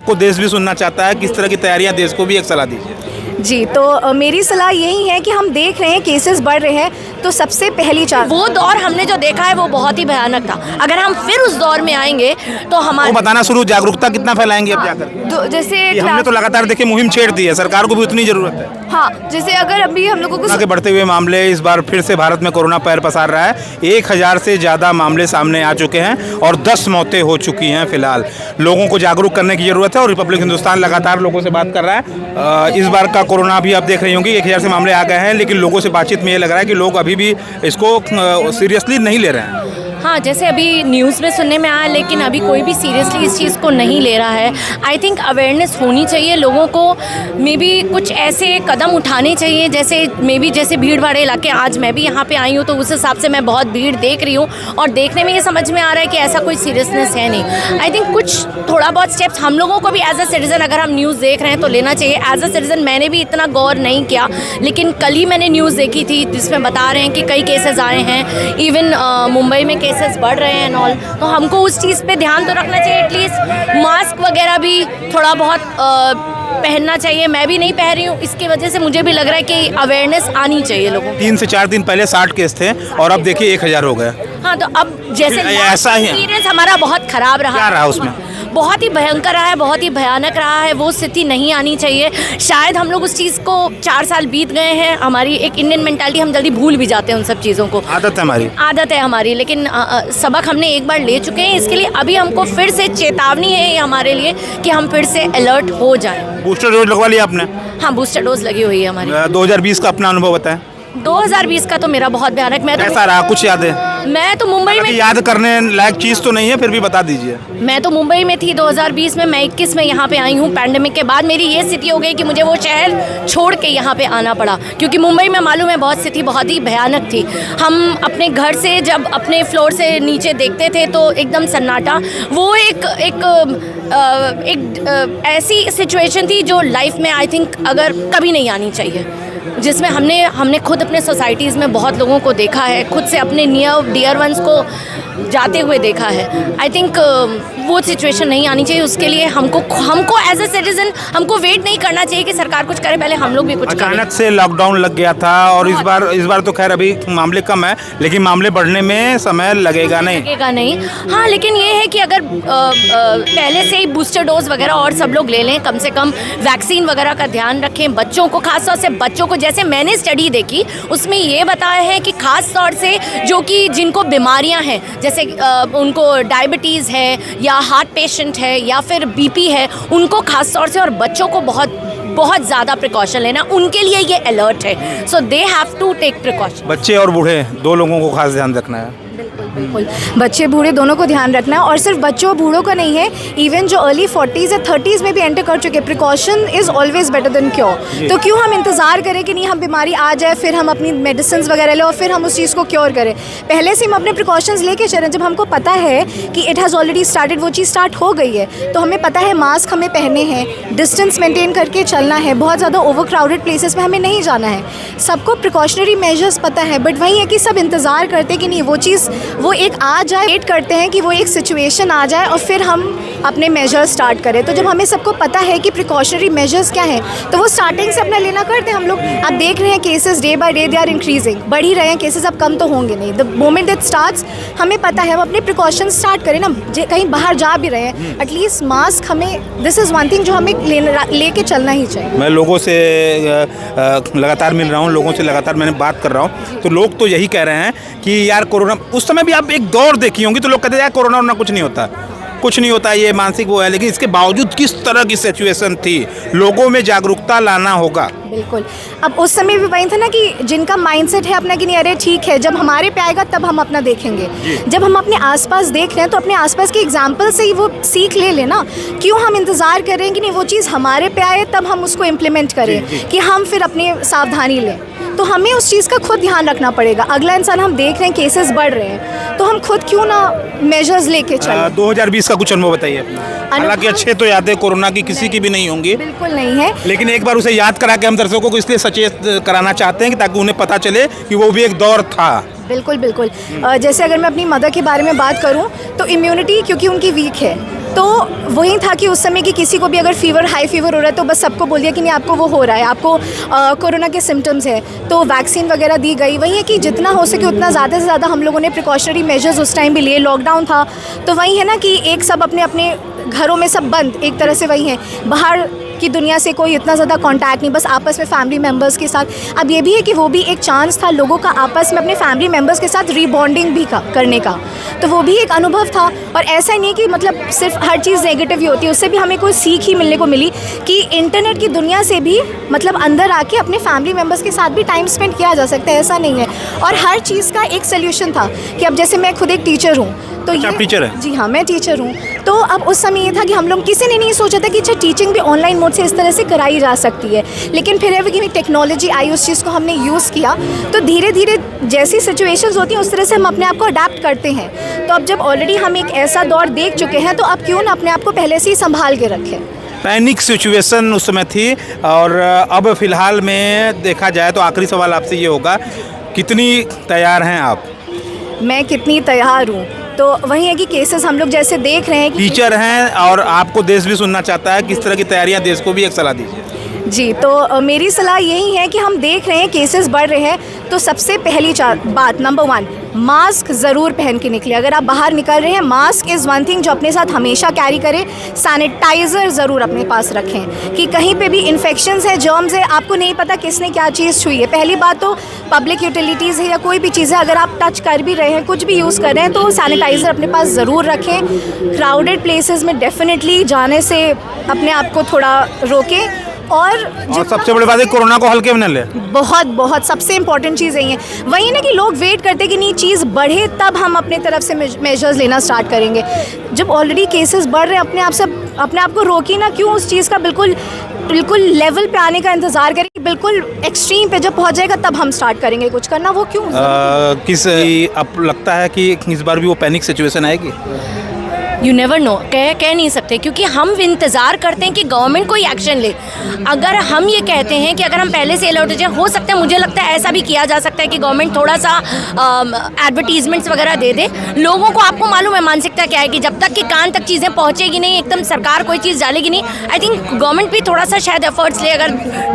को देश भी सुनना चाहता है, किस तरह की तैयारियां, देश को भी एक सलाह दीजिए। जी, तो मेरी सलाह यही है कि हम देख रहे हैं केसेस बढ़ रहे हैं, तो सबसे पहली चार वो दौर हमने जो देखा है वो बहुत ही भयानक था। अगर हम फिर उस दौर में आएंगे तो हमारे बताना शुरू, जागरूकता कितना फैलाएंगे अब जाकर? जैसे हमने तो लगातार देखिए मुहिम छेड़ दी है, सरकार को भी उतनी जरूरत है। हाँ, जैसे अगर अभी हम लोगों को के बढ़ते हुए मामले, इस बार फिर से भारत में कोरोना पैर पसार रहा है। 1000 से ज़्यादा मामले सामने आ चुके हैं और 10 मौतें हो चुकी हैं फिलहाल। लोगों को जागरूक करने की ज़रूरत है और रिपब्लिक हिंदुस्तान लगातार लोगों से बात कर रहा है। इस बार का कोरोना भी आप देख रही होंगी 1000 से मामले आ गए हैं, लेकिन लोगों से बातचीत में ये लग रहा है कि लोग अभी भी इसको सीरियसली नहीं ले रहे हैं। हाँ, जैसे अभी न्यूज़ में सुनने में आया, लेकिन अभी कोई भी सीरियसली इस चीज़ को नहीं ले रहा है। आई थिंक अवेयरनेस होनी चाहिए लोगों को, मे बी कुछ ऐसे कदम उठाने चाहिए, जैसे मे बी जैसे भीड़ भाड़ इलाके, आज मैं भी यहाँ पे आई हूँ तो उस हिसाब से मैं बहुत भीड़ देख रही हूँ और देखने में ये समझ में आ रहा है कि ऐसा कोई सीरियसनेस है नहीं। आई थिंक कुछ थोड़ा बहुत स्टेप्स हम लोगों को भी एज अ सिटीज़न, अगर हम न्यूज़ देख रहे हैं तो लेना चाहिए। एज अ सिटीज़न मैंने भी इतना गौर नहीं किया, लेकिन कल ही मैंने न्यूज़ देखी थी जिसमें बता रहे हैं कि कई केसेस आए हैं, इवन मुंबई में केसेस बढ़ रहे हैं ऑल। तो हमको उस चीज़ पे ध्यान तो रखना चाहिए, एटलीस्ट मास्क वगैरह भी थोड़ा बहुत पहनना चाहिए। मैं भी नहीं पहन रही हूँ, इसकी वजह से मुझे भी लग रहा है कि अवेयरनेस आनी चाहिए लोगों को। 3 से 4 दिन पहले 60 केस थे और अब देखिए 1000 हो गए। हाँ, तो अब जैसे ऐसा ही एक्सपीरियंस हमारा बहुत खराब रहा। क्या रहा उसमें? बहुत ही भयंकर रहा है, बहुत ही भयानक रहा है। वो स्थिति नहीं आनी चाहिए। शायद हम लोग उस चीज़ को 4 साल बीत गए हैं, हमारी एक इंडियन मेंटालिटी, हम जल्दी भूल भी जाते हैं उन सब चीज़ों को। आदत है हमारी, लेकिन सबक हमने एक बार ले चुके हैं। इसके लिए अभी हमको फिर से चेतावनी है ये हमारे लिए कि हम फिर से अलर्ट हो जाएं। बूस्टर डोज लगवा लिया आपने? हाँ, बूस्टर डोज लगी हुई है हमारी। 2020 का अपना अनुभव बताएं। 2020 का तो मेरा बहुत भयानक। मैं तो कैसा रहा, कुछ याद है? मैं तो मुंबई में, याद करने लायक चीज़ तो नहीं है, फिर भी बता दीजिए। मैं तो मुंबई में थी 2020 में, मैं 21 में यहाँ पे आई हूँ। पैंडेमिक के बाद मेरी ये स्थिति हो गई कि मुझे वो शहर छोड़ के यहाँ पे आना पड़ा, क्योंकि मुंबई में मालूम है बहुत स्थिति बहुत ही भयानक थी। हम अपने घर से जब अपने फ्लोर से नीचे देखते थे तो एकदम सन्नाटा। वो एक ऐसी सिचुएशन थी जो लाइफ में आई थिंक अगर कभी नहीं आनी चाहिए, जिसमें हमने खुद अपने सोसाइटीज़ में बहुत लोगों को देखा है, खुद से अपने नियर डियर वंस को जाते हुए देखा है। आई थिंक वो सिचुएशन नहीं आनी चाहिए। उसके लिए हमको एज अ सिटीजन हमको वेट नहीं करना चाहिए कि सरकार कुछ करे, पहले हम लोग भी कुछ करें। अचानक से लॉकडाउन लग गया था और इस बार तो खैर अभी मामले कम है, लेकिन मामले बढ़ने में समय लगेगा नहीं। हाँ, लेकिन ये है कि अगर पहले से ही बूस्टर डोज वगैरह और सब लोग ले लें, कम से कम वैक्सीन वगैरह का ध्यान रखें। बच्चों को, खास तौर से बच्चों को, जैसे मैंने स्टडी देखी उसमें ये बताया है कि खास तौर से जो कि जिनको बीमारियां हैं, जैसे उनको डायबिटीज़ है या हार्ट पेशेंट है या फिर बीपी है, उनको खास तौर से, और बच्चों को बहुत ज़्यादा प्रिकॉशन लेना, उनके लिए ये अलर्ट है। So they have to take precaution. बच्चे और बूढ़े दोनों लोगों को खास ध्यान रखना है। बिल्कुल, बच्चे बूढ़े दोनों को ध्यान रखना है। और सिर्फ बच्चों और बूढ़ों का नहीं है, इवन जो अर्ली 40s या 30s में भी एंटर कर चुके, precaution is always better than cure. तो क्यों हम इंतज़ार करें कि नहीं हम बीमारी आ जाए फिर हम अपनी मेडिसिन वगैरह लें और फिर हम उस चीज़ को क्योर करें। पहले से हम अपने प्रिकॉशंस लेके चलें। जब हमको पता है कि इट हैज़ ऑलरेडी स्टार्टेड, वो चीज़ स्टार्ट हो गई है, तो हमें पता है मास्क हमें पहनने हैं, डिस्टेंस मेंटेन करके चलना है, बहुत ज़्यादा ओवर क्राउडेड प्लेसेस में हमें नहीं जाना है। सबको प्रिकॉशनरी मेजर्स पता है, बट वही है कि सब इंतज़ार करते कि नहीं वो चीज़, वो एक आ जाए, वेट करते हैं कि वो एक सिचुएशन आ जाए और फिर हम अपने मेजर्स स्टार्ट करें। तो जब हमें सबको पता है कि प्रिकॉशनरी मेजर्स क्या हैं, तो वो स्टार्टिंग से अपना लेना करते हैं हम लोग। आप देख रहे हैं cases day by day they are increasing, बढ़ ही रहे हैं केसेस, अब कम तो होंगे नहीं। द मोमेंट इट स्टार्ट्स, हमें पता है, हम अपने प्रिकॉशन स्टार्ट करें ना। कहीं बाहर जा भी रहे हैं, एटलीस्ट मास्क हमें, दिस इज़ वन थिंग जो हमें लेके चलना ही चाहिए। मैं लोगों से लगातार मिल रहा हूँ, लोगों से लगातार मैंने बात कर रहा हूँ, तो लोग तो यही कह रहे हैं कि यार कोरोना, उस समय भी आप एक दौर देखी होंगी तो लोग कहते हैं यार कोरोना वोरोना कुछ नहीं होता, ये मानसिक वो है, लेकिन इसके बावजूद किस तरह की सिचुएशन थी, लोगों में जागरूकता लाना होगा। बिल्कुल, अब उस समय भी वही था ना कि जिनका माइंडसेट है अपना कि नहीं अरे ठीक है, जब हमारे पे आएगा तब हम अपना देखेंगे। जब हम अपने आसपास देख रहे हैं तो अपने आसपास के एग्जाम्पल से ही वो सीख ले लेना। क्यों हम इंतज़ार करें कि नहीं वो चीज़ हमारे पे आए तब हम उसको इम्प्लीमेंट करें, कि हम फिर अपनी सावधानी लें। तो हमें उस चीज़ का खुद ध्यान रखना पड़ेगा। अगला इंसान, हम देख रहे हैं केसेस बढ़ रहे हैं, तो हम खुद क्यों ना मेजर्स लेके चलें। 2020 का कुछ अनुभव बताइए अपना। हालांकि अच्छे तो यादें कोरोना की किसी की भी नहीं होंगी, बिल्कुल नहीं है, लेकिन एक बार उसे याद करा के हम दर्शकों को इसलिए सचेत कराना चाहते हैं कि ताकि उन्हें पता चले कि वो भी एक दौर था। बिल्कुल बिल्कुल। जैसे अगर मैं अपनी मदर के बारे में बात करूं तो इम्यूनिटी क्योंकि उनकी वीक है, तो वही था कि उस समय कि किसी को भी अगर फीवर, हाई फीवर हो रहा है तो बस सबको बोल दिया कि नहीं आपको वो हो रहा है, आपको कोरोना के सिम्टम्स है, तो वैक्सीन वगैरह दी गई। वही है कि जितना हो सके उतना ज़्यादा से ज़्यादा हम लोगों ने प्रिकॉशनरी मेजर्स उस टाइम भी लिए, लॉकडाउन था तो वही है ना कि एक सब अपने अपने घरों में सब बंद, एक तरह से वही है, बाहर की दुनिया से कोई इतना ज़्यादा कांटेक्ट नहीं, बस आपस में फैमिली मेम्बर्स के साथ। अब ये भी है कि वो भी एक चांस था लोगों का आपस में अपने फैमिली मेम्बर्स के साथ रीबॉन्डिंग भी करने का, तो वो भी एक अनुभव था। और ऐसा नहीं कि मतलब सिर्फ हर चीज़ नेगेटिव ही होती है, उससे भी हमें कोई सीख ही मिलने को मिली कि इंटरनेट की दुनिया से भी मतलब अंदर आके अपने फैमिली मेम्बर्स के साथ भी टाइम स्पेंड किया जा सकता है, ऐसा नहीं है। और हर चीज़ का एक सोल्यूशन था कि अब जैसे मैं खुद एक टीचर हूँ तो अच्छा, आप टीचर हैं? जी हाँ, मैं टीचर हूँ। तो अब उस समय ये था कि हम लोग किसी ने नहीं सोचा था कि अच्छा टीचिंग भी ऑनलाइन मोड से इस तरह से कराई जा सकती है, लेकिन फिर है कि टेक्नोलॉजी आई, उस चीज़ को हमने यूज़ किया, तो धीरे धीरे जैसी सिचुएशंस होती हैं उस तरह से हम अपने आप को अडेप्ट करते हैं। तो अब जब ऑलरेडी हम एक ऐसा दौर देख चुके हैं तो अब क्यों ना अपने आप को पहले से ही संभाल के रखें। पैनिक सिचुएशन उस समय थी, और अब फिलहाल में देखा जाए तो आखिरी सवाल आपसे ये होगा, कितनी तैयार हैं आप? मैं कितनी तैयार हूँ, तो वही है कि केसेस हम लोग जैसे देख रहे हैं कि टीचर हैं और आपको देश भी सुनना चाहता है, किस तरह की तैयारियां, देश को भी एक सलाह दीजिए। जी, तो मेरी सलाह यही है कि हम देख रहे हैं केसेस बढ़ रहे हैं, तो सबसे पहली बात नंबर 1, मास्क ज़रूर पहन के निकले। अगर आप बाहर निकल रहे हैं, मास्क इज़ वन थिंग जो अपने साथ हमेशा कैरी करें। सैनिटाइज़र ज़रूर अपने पास रखें कि कहीं पे भी इन्फेक्शंस है, जर्म्स है, आपको नहीं पता किसने क्या चीज़ छुई है। पहली बात तो पब्लिक यूटिलिटीज़ है या कोई भी चीज़ है, अगर आप टच कर भी रहे हैं, कुछ भी यूज़ कर रहे हैं, तो सैनिटाइज़र अपने पास ज़रूर रखें। क्राउडेड प्लेसेस में डेफिनेटली जाने से अपने आप को थोड़ा रोकें। और सबसे बड़ी बात है, कोरोना को हल्के में न ले। बहुत बहुत सबसे इम्पॉर्टेंट चीज़ यही है। वही ना कि लोग वेट करते कि नहीं चीज़ बढ़े तब हम अपने तरफ से मेजर्स लेना स्टार्ट करेंगे। जब ऑलरेडी केसेस बढ़ रहे हैं, अपने आप को रोकी ना, क्यों उस चीज़ का बिल्कुल लेवल पे आने का इंतज़ार करें, बिल्कुल एक्सट्रीम पे जब पहुंच जाएगा तब हम स्टार्ट करेंगे कुछ करना, वो क्यों? अब लगता है कि इस बार भी वो पैनिक सिचुएशन आएगी? यू नेवर नो, कह नहीं सकते, क्योंकि हम इंतज़ार करते हैं कि गवर्नमेंट कोई एक्शन ले। अगर हम ये कहते हैं कि अगर हम पहले से अलर्ट हो जाए, हो सकता है, मुझे लगता है ऐसा भी किया जा सकता है कि गवर्नमेंट थोड़ा सा एडवर्टीजमेंट्स वगैरह दे दे लोगों को। आपको मालूम है मानसिकता क्या है कि जब तक कि कान तक चीज़ें पहुँचेगी नहीं, एकदम सरकार कोई चीज़ डालेगी नहीं, आई थिंक गवर्नमेंट भी थोड़ा सा शायद एफर्ट्स ले, अगर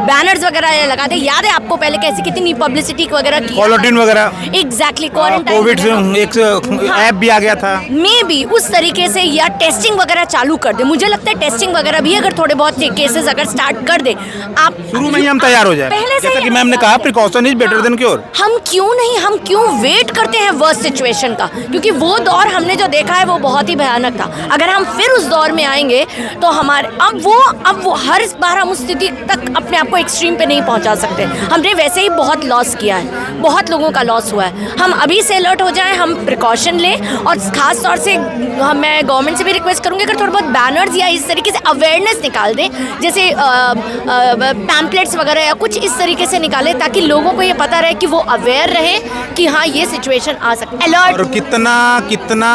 बैनर्स वगैरह लगा दे। याद है आपको पहले कैसी कितनी पब्लिसिटी वगैरह की, क्वारंटाइन वगैरह, एग्जैक्टली, क्वारंटाइन, कोविड एक ऐप भी आ गया था, मे बी उस तरीके से, या टेस्टिंग वगैरह चालू कर दे। मुझे लगता है टेस्टिंग वगैरह भी अगर थोड़े बहुत केसेस अगर स्टार्ट कर दे, आप शुरू में ही हम तैयार हो जाए। पहले से जैसा कि मैम ने कहा, precaution is better than cure. हम क्यों वेट करते हैं वर्स्ट सिचुएशन का, क्योंकि वो दौर हमने जो देखा है वो बहुत ही भयानक था। अगर हम फिर उस दौर में आएंगे तो हमारे अब वो हर बार हम उस स्थिति तक अपने आप को एक्सट्रीम पे नहीं पहुंचा सकते। हमने वैसे ही बहुत लॉस किया है, बहुत लोगों का लॉस हुआ है। हम अभी से अलर्ट हो जाएं, हम प्रिकॉशन लें, और ख़ास तौर से मैं गवर्नमेंट से भी रिक्वेस्ट करूँगी अगर थोड़ा बहुत बैनर्स या इस तरीके से अवेयरनेस निकाल दें, जैसे पैम्पलेट्स वगैरह या कुछ इस तरीके से निकालें, ताकि लोगों को ये पता रहे कि वो अवेयर रहे कि हाँ ये सिचुएशन आ सकती है। अलर्ट। और कितना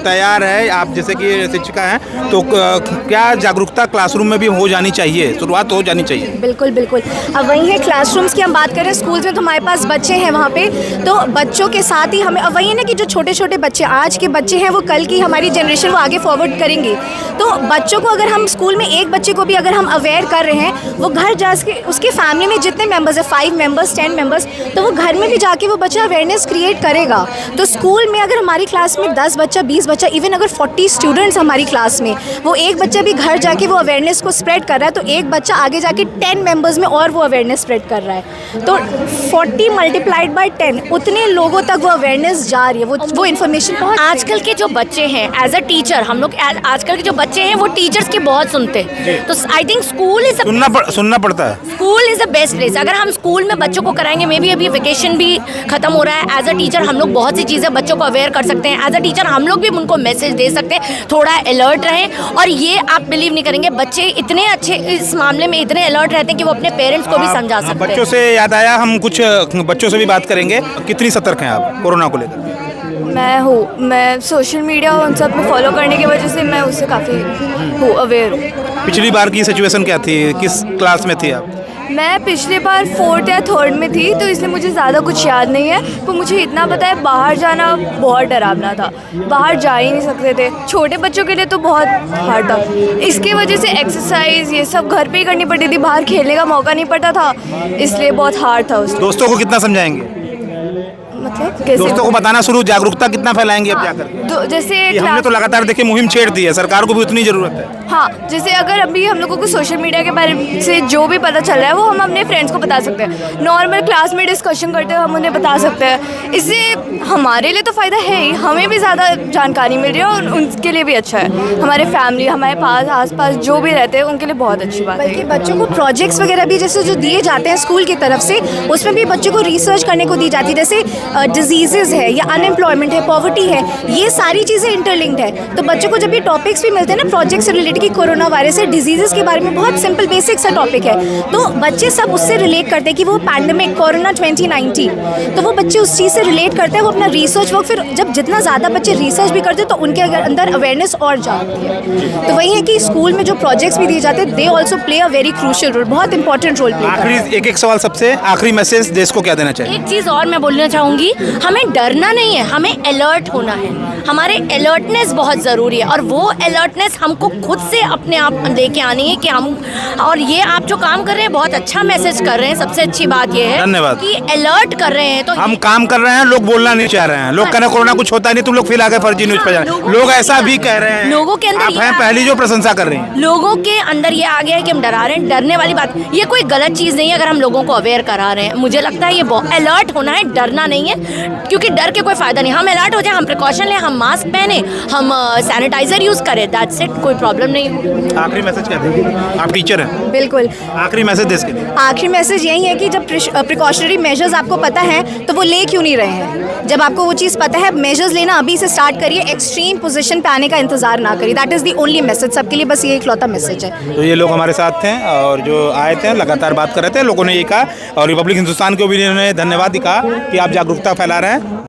तैयार है आप, जैसे कि शिक्षिका हैं, तो क्या जागरूकता क्लासरूम में भी हो जानी चाहिए, शुरुआत हो जानी चाहिए? बिल्कुल बिल्कुल। अब वही है, क्लासरूम्स की हम बात करें, स्कूल्स में तो हमारे पास बच्चे हैं वहाँ पे, तो बच्चों के साथ ही हमें, अब वही है ना कि जो छोटे छोटे बच्चे आज के बच्चे हैं वो कल की हमारी जनरेशन वो आगे फॉरवर्ड करेंगे। तो बच्चों को अगर हम स्कूल में एक बच्चे को भी अगर हम अवेयर कर रहे हैं, वो घर जा के उसके फैमिली में जितने मेंबर्स है, 5 मेंबर्स 10 मेंबर्स, तो वो घर में भी जाके वो बच्चा अवेयरनेस क्रिएट करेगा। तो स्कूल में अगर हमारी क्लास में 10 बच्चा, 20 बच्चा, इवन अगर 40 स्टूडेंट्स हमारी क्लास में, वो एक बच्चा भी घर जाके वो अवेयरनेस को स्प्रेड कर रहा है, तो एक बच्चा आगे जाके 10 मेंबर्स में और वो अवेयरनेस स्प्रेड कर रहा है। तो 40 मल्टीप्लाइड बाय 10, उतने लोगों तक वो अवेयरनेस जा रही है, वो इन्फॉर्मेशन पहुँच। आजकल के जो बच्चे हैं, एज अ टीचर हम लोग आजकल के जो बच्चे हैं वो टीचर्स के बहुत सुनते हैं, तो आई थिंक स्कूल इज सुनना पड़ता है। School is the best place. अगर हम स्कूल में बच्चों को कराएंगे, मे बी अभी वेकेशन भी खत्म हो रहा है, एज अ टीचर हम लोग बहुत सी चीज़ें बच्चों को अवेयर कर सकते हैं। एज अ टीचर हम लोग भी उनको मैसेज दे सकते हैं, थोड़ा अलर्ट रहें। और ये आप बिलीव नहीं करेंगे, बच्चे इतने अच्छे इस मामले में इतने अलर्ट रहते हैं कि वो अपने पेरेंट्स को भी समझा सकते हैं। बच्चों से याद आया, हम कुछ बच्चों से भी बात करेंगे। कितनी सतर्क हैं आप कोरोना को लेकर? मैं सोशल मीडिया उन सब में फॉलो करने की वजह से मैं उससे काफ़ी अवेयर हूँ। पिछली बार की सिचुएशन क्या थी, किस क्लास में थी आप? मैं पिछले बार 4th या 3rd में थी, तो इसलिए मुझे ज़्यादा कुछ याद नहीं है। पर मुझे इतना पता है बाहर जाना बहुत डरावना था, बाहर जा ही नहीं सकते थे। छोटे बच्चों के लिए तो बहुत हार्ड था। इसके वजह से एक्सरसाइज ये सब घर पे ही करनी पड़ती थी, बाहर खेलने का मौका नहीं पड़ता था, इसलिए बहुत हार्ड था उसमें। दोस्तों को कितना समझाएंगे? मतलब कैसे? दोस्तों को बताना शुरू, जागरूकता कितना फैलाएंगे अब जाकर? जैसे कि हमने तो लगातार देखिए मुहिम छेड़ दी है, सरकार को भी उतनी जरूरत है। हाँ, जैसे अगर अभी हम लोगों को सोशल मीडिया के बारे से जो भी पता चल रहा है वो हम अपने फ्रेंड्स को बता सकते हैं। नॉर्मल क्लास में डिस्कशन करते हुए हम उन्हें बता सकते हैं। इससे हमारे लिए तो फ़ायदा है ही, हमें भी ज़्यादा जानकारी मिल रही है और उनके लिए भी अच्छा है। हमारे फैमिली, हमारे पास आसपास जो भी रहते हैं उनके लिए बहुत अच्छी बात है। बल्कि बच्चों को प्रोजेक्ट्स वगैरह भी जैसे जो दिए जाते हैं स्कूल की तरफ से, उसमें भी बच्चों को रिसर्च करने को दी जाती है। जैसे डिजीजेज है या अनएम्प्लॉयमेंट है, पॉवर्टी है, ये सारी चीज़ें इंटरलिंक्ड है। तो बच्चों को जब ये टॉपिक्स भी मिलते हैं ना प्रोजेक्ट से रिलेटेड कि कोरोना वायरस है, डिजीजेस के बारे में, बहुत सिंपल बेसिक सा टॉपिक है, तो बच्चे सब उससे रिलेट करते हैं कि वो पैंडेमिक कोरोना 2019, तो वो बच्चे उस चीज़ से रिलेट करते हैं। वो अपना रिसर्च वर्क, फिर जब जितना ज़्यादा बच्चे रिसर्च भी करते हैं तो उनके अंदर अवेयरनेस और जाती है। तो वही है कि स्कूल में जो प्रोजेक्ट्स भी दिए जाते हैं, they also play a very crucial role, बहुत इंपॉर्टेंट रोल प्ले करते हैं। आखिरी एक सवाल, सबसे आखिरी मैसेज देश को क्या देना चाहिए? एक चीज़ और मैं बोलना चाहूँगी, हमें डरना नहीं है, हमें अलर्ट होना है। हमारे अलर्टनेस बहुत ज़रूरी है और वो अलर्टनेस हमको खुद से अपने आप लेके आनी है कि हम, और ये आप जो काम कर रहे हैं बहुत अच्छा मैसेज कर रहे हैं। सबसे अच्छी बात ये है धन्यवाद कि अलर्ट कर रहे हैं। तो हम काम कर रहे हैं, लोग बोलना नहीं चाह रहे हैं। लोग कह रहे हैं कोरोना कुछ होता नहीं, तुम लोग फिर आगे फर्जी न्यूज पे जा रहे हैं। लोग ऐसा भी कह रहे हैं। लोगों के अंदर आप हैं पहली जो प्रशंसा कर रही हैं। लोगों के अंदर ये आ गया है कि हम डरा रहे हैं। डरने वाली बात, ये कोई गलत चीज़ नहीं है अगर हम लोगों को अवेयर करा रहे हैं। मुझे लगता है ये अलर्ट होना है, डरना नहीं है, क्योंकि डर के कोई फायदा नहीं। हम अलर्ट हो जाए, हम प्रिकॉशन लें, हम मास्क पहने, हम सैनिटाइजर यूज़ करें, दैट्स इट, कोई प्रॉब्लम नहीं। आखिरी मैसेज क्या देंगे? आप टीचर हैं, बिल्कुल, आखिरी मैसेज देश के लिए। आखिरी मैसेज यही है कि जब प्रिकॉशनरी मेजर्स आपको पता है तो वो ले क्यों नहीं रहे हैं? जब आपको वो चीज़ पता है, मेजर्स लेना अभी से स्टार्ट करिए, एक्सट्रीम पोजीशन पे आने का इंतजार ना करिए। That is the only message, सबके लिए बस ये इकलौता मैसेज है। तो ये लोग हमारे साथ थे और जो आए थे लगातार बात कर रहे थे, लोगों ने ये कहा और रिपब्लिक हिंदुस्तान को भी इन्होंने धन्यवाद कहा कि आप जागरूकता फैला रहे हैं।